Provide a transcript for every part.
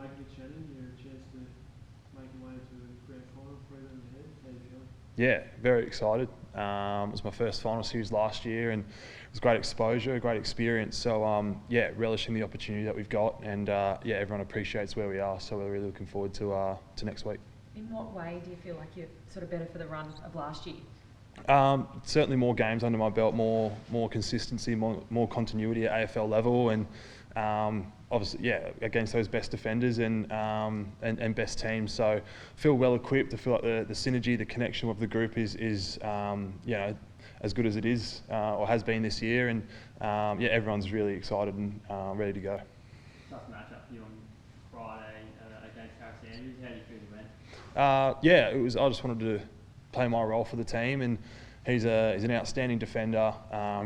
making it, Shannon. You had a chance to make your way to the grand final, 3 rounds ahead. How you feeling? Yeah, very excited. It was my first final series last year, and it was great exposure, great experience. So yeah, relishing the opportunity that we've got, and yeah, everyone appreciates where we are. So we're really looking forward to next week. In what way do you feel like you're sort of better for the run of last year? Certainly more games under my belt, more consistency, more continuity at AFL level, and obviously, yeah, against those best defenders and best teams. So feel well equipped. I feel like the synergy, the connection with the group is you know, as good as it is or has been this year, and yeah, everyone's really excited and ready to go. Tough matchup for you on Friday against Harris Andrews. How do you feel you went? Yeah, it was. I just wanted to play my role for the team, and he's an outstanding defender,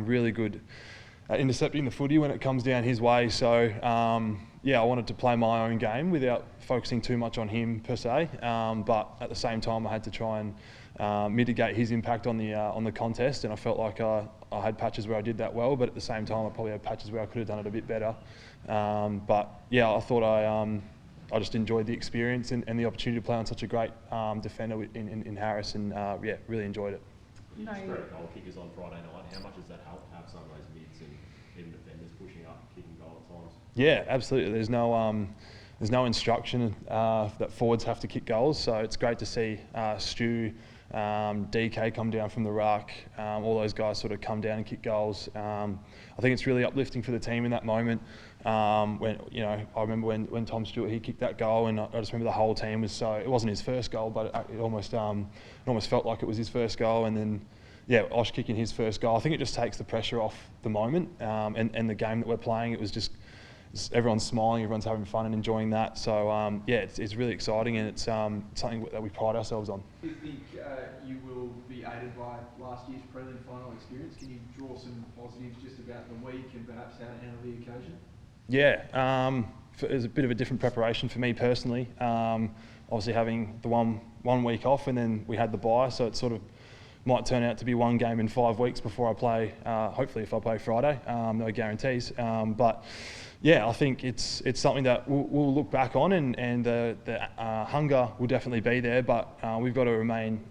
really good at intercepting the footy when it comes down his way. So yeah, I wanted to play my own game without focusing too much on him per se, but at the same time I had to try and mitigate his impact on the contest, and I felt like I had patches where I did that well, but at the same time I probably had patches where I could have done it a bit better. But yeah, I thought I just enjoyed the experience and the opportunity to play on such a great defender in Harris, and yeah, really enjoyed it. You just great goal kickers on Friday night. How much does that help to have some of those mids and even defenders pushing up, kicking goal at times? Yeah, absolutely. There's no instruction that forwards have to kick goals, so it's great to see Stu, DK come down from the ruck, all those guys sort of come down and kick goals. I think it's really uplifting for the team in that moment. When I remember when Tom Stewart he kicked that goal, and I just remember the whole team was so. It wasn't his first goal, but it almost felt like it was his first goal. And then yeah, Osh kicking his first goal. I think it just takes the pressure off the moment and the game that we're playing. It was just everyone's smiling, everyone's having fun and enjoying that. So yeah, it's really exciting, and it's something that we pride ourselves on. Do you think you will be aided by last year's prelim final experience? Can you draw some positives just about the week and perhaps how to handle the occasion? Yeah, it was a bit of a different preparation for me personally. Obviously having the one week off, and then we had the bye, so it sort of might turn out to be one game in 5 weeks before I play. Hopefully, if I play Friday, no guarantees. But yeah, I think it's something that we'll look back on, and the hunger will definitely be there. But we've got to remain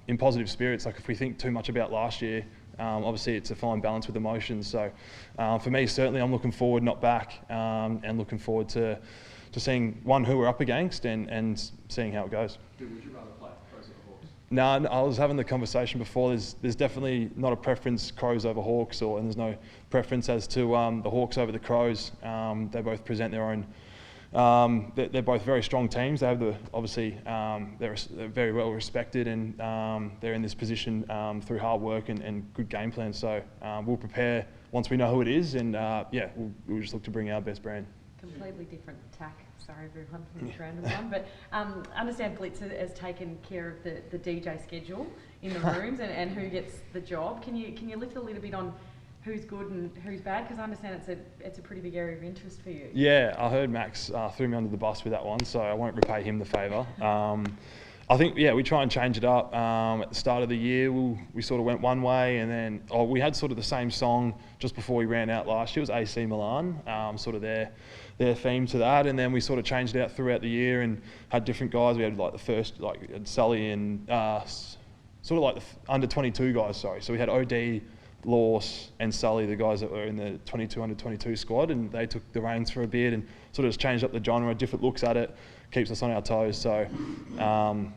in positive spirits. Like if we think too much about last year, obviously it's a fine balance with emotions. So for me, certainly, I'm looking forward, not back, and looking forward to seeing who we're up against and seeing how it goes. Would you rather play Crows or Hawks? No, I was having the conversation before. There's definitely not a preference Crows over Hawks, and there's no preference as to the Hawks over the Crows. They both present their own. They're both very strong teams. They have obviously they're very well respected, and they're in this position through hard work and good game plans. So we'll prepare once we know who it is, and yeah, we'll just look to bring our best brand. Completely different tack. Sorry everyone from this random one, but understand Blitz has taken care of the DJ schedule in the rooms and who gets the job. Can you lift a little bit on who's good and who's bad? Because I understand it's a pretty big area of interest for you. Yeah, I heard Max threw me under the bus with that one, so I won't repay him the favour. I think, yeah, we try and change it up. At the start of the year, we sort of went one way, and then we had sort of the same song just before we ran out last year. It was AC Milan, sort of their theme to that, and then we sort of changed it out throughout the year and had different guys. We had like the first, like Sully and sort of like the under 22 guys, sorry. So we had OD, Lawce and Sully, the guys that were in the 22 under 22 squad, and they took the reins for a bit and sort of just changed up the genre, different looks at it, keeps us on our toes. So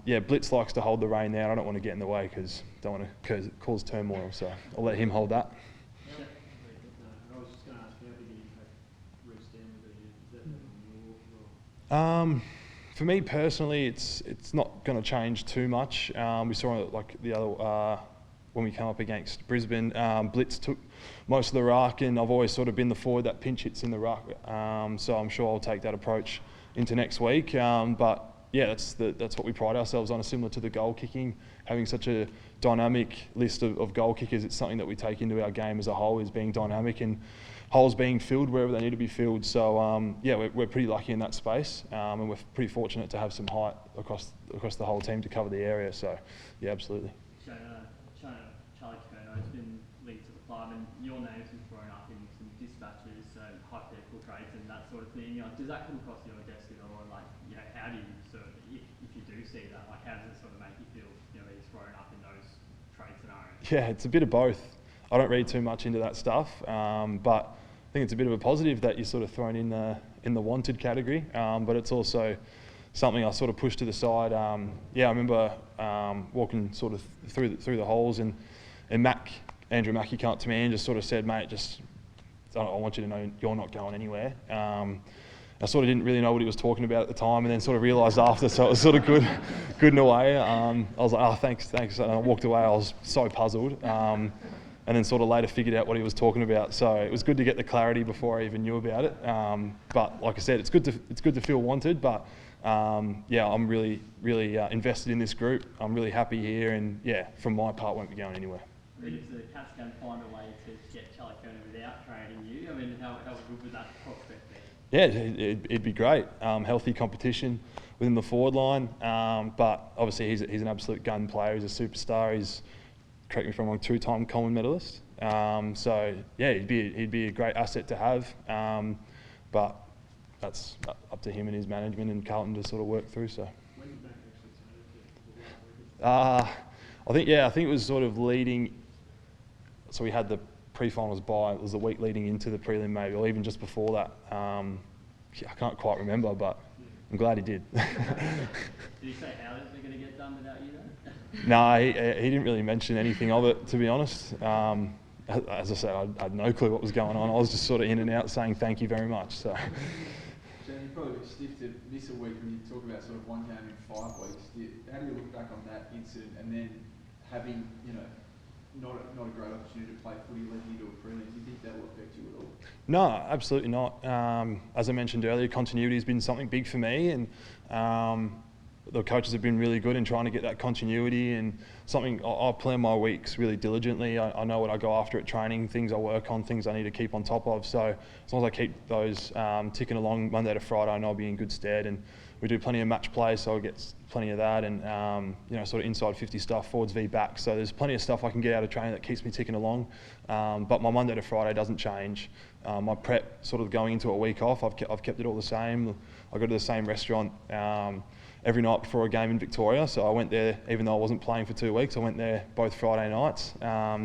yeah, Blitz likes to hold the rein there. I don't want to get in the way because don't want to cause turmoil, so I'll let him hold that. I was just going to ask, how big an impact Reece Stanley is that on your For me personally, it's not going to change too much. We saw like the other when we came up against Brisbane, Blitz took most of the ruck, and I've always sort of been the forward that pinch hits in the ruck. So I'm sure I'll take that approach into next week. But yeah, that's what we pride ourselves on. Similar to the goal kicking, having such a dynamic list of goal kickers, it's something that we take into our game as a whole, is being dynamic and holes being filled wherever they need to be filled. So yeah, we're pretty lucky in that space, and we're pretty fortunate to have some height across the whole team to cover the area. So yeah, absolutely. Charlie Curno's been linked to the club, and your name's been thrown up in some dispatches, so hypothetical trades and that sort of thing. Does that come across your desk at all? how do you sort of, if you do see that, like how does it sort of make you feel, you know, that he's thrown up in those trade scenarios? Yeah, it's a bit of both. I don't read too much into that stuff, but I think it's a bit of a positive that you're sort of thrown in the wanted category. But it's also something I sort of pushed to the side. I remember walking sort of through the holes, and Andrew Mackey came up to me and just sort of said, "Mate, I want you to know you're not going anywhere." I sort of didn't really know what he was talking about at the time, and then sort of realised after, so it was sort of good in a way. I was like, "Oh, thanks," and I walked away. I was so puzzled, and then sort of later figured out what he was talking about. So it was good to get the clarity before I even knew about it. But like I said, it's good to feel wanted. But I'm really invested in this group. I'm really happy here, and from my part, won't be going anywhere. I mean, if the Cats can find a way to get Charlie Kerno without trading you, I mean, how good would that prospect be? Yeah, it'd be great. Healthy competition within the forward line, but obviously he's an absolute gun player. He's a superstar. He's, correct me if I'm wrong, 2-time Coleman medalist. He'd be a great asset to have. But that's up to him and his management and Carlton to sort of work through. So. When did that actually turn? I think it was sort of leading. So we had the pre-finals bye. It was the week leading into the prelim, maybe, or even just before that. I can't quite remember, but I'm glad he did. Did he say how they're going to get done without you, though? No, he didn't really mention anything of it, to be honest. As I said, I had no clue what was going on. I was just sort of in and out saying thank you very much. So. Shannon, you're probably a bit stiff to miss a week when you talk about sort of one game in 5 weeks. How do you look back on that incident and then having, not a great opportunity to play footy leading into a prelim? Do you think that will affect you at all? No, absolutely not. As I mentioned earlier, continuity has been something big for me, and the coaches have been really good in trying to get that continuity, and something I plan my weeks really diligently. I know what I go after at training, things I work on, things I need to keep on top of. So as long as I keep those ticking along Monday to Friday, I know I'll be in good stead. And we do plenty of match play, so I get plenty of that, and sort of inside 50 stuff, forwards v back. So there's plenty of stuff I can get out of training that keeps me ticking along. But my Monday to Friday doesn't change. My prep, sort of going into a week off, I've kept it all the same. I go to the same restaurant every night before a game in Victoria. So I went there, even though I wasn't playing for 2 weeks. I went there both Friday nights,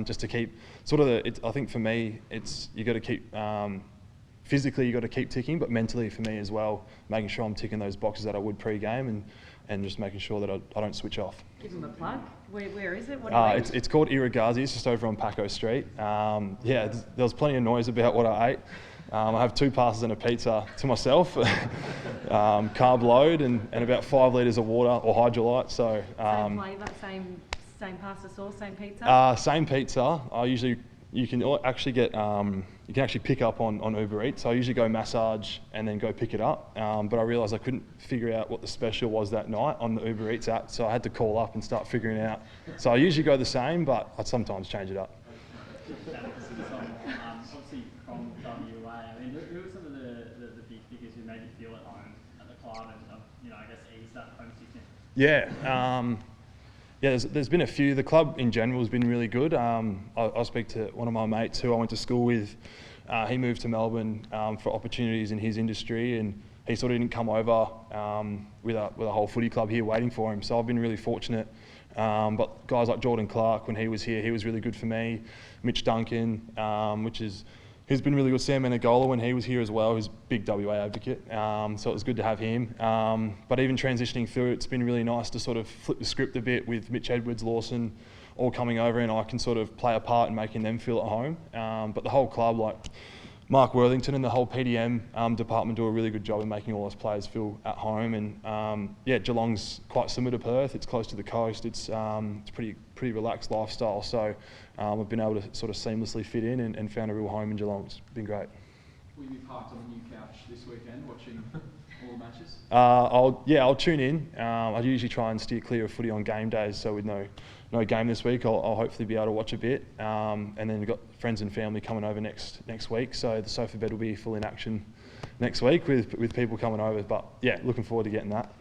just to keep sort of I think for me, you got to keep. Physically, you got to keep ticking, but mentally for me as well, making sure I'm ticking those boxes that I would pre-game, and just making sure that I don't switch off. Give them a plug. Where is it? What do you eat? It's called Irrigazi. It's just over on Paco Street. There was plenty of noise about what I ate. I have 2 pastas and a pizza to myself, carb load, and about 5 litres of water or hydrolyte. So Same flavour, same pasta sauce, same pizza? Same pizza. You can actually get, you can actually pick up on Uber Eats. So I usually go massage and then go pick it up. But I realised I couldn't figure out what the special was that night on the Uber Eats app. So I had to call up and start figuring it out. So I usually go the same, but I sometimes change it up. Obviously from WA, I mean, who are some of the big figures who made you feel at home at the club and, I guess ease that homesickness? There's been a few. The club in general has been really good. I speak to one of my mates who I went to school with. He moved to Melbourne for opportunities in his industry, and he sort of didn't come over with a whole footy club here waiting for him. So I've been really fortunate. But guys like Jordan Clark, when he was here, he was really good for me. Mitch Duncan, he's been really good. Sam Menegola, when he was here as well, who's a big WA advocate. So it was good to have him. But even transitioning through, it's been really nice to sort of flip the script a bit with Mitch Edwards, Lawson, all coming over, and I can sort of play a part in making them feel at home. But the whole club, like Mark Worthington and the whole PDM department, do a really good job in making all those players feel at home. And Geelong's quite similar to Perth. It's close to the coast. It's pretty relaxed lifestyle. So I've been able to sort of seamlessly fit in and found a real home in Geelong. It's been great. Will you be parked on the new couch this weekend watching all the matches? I'll tune in. I usually try and steer clear of footy on game days. So with no game this week, I'll hopefully be able to watch a bit. And then we've got friends and family coming over next week. So the sofa bed will be full in action next week with people coming over. But looking forward to getting that.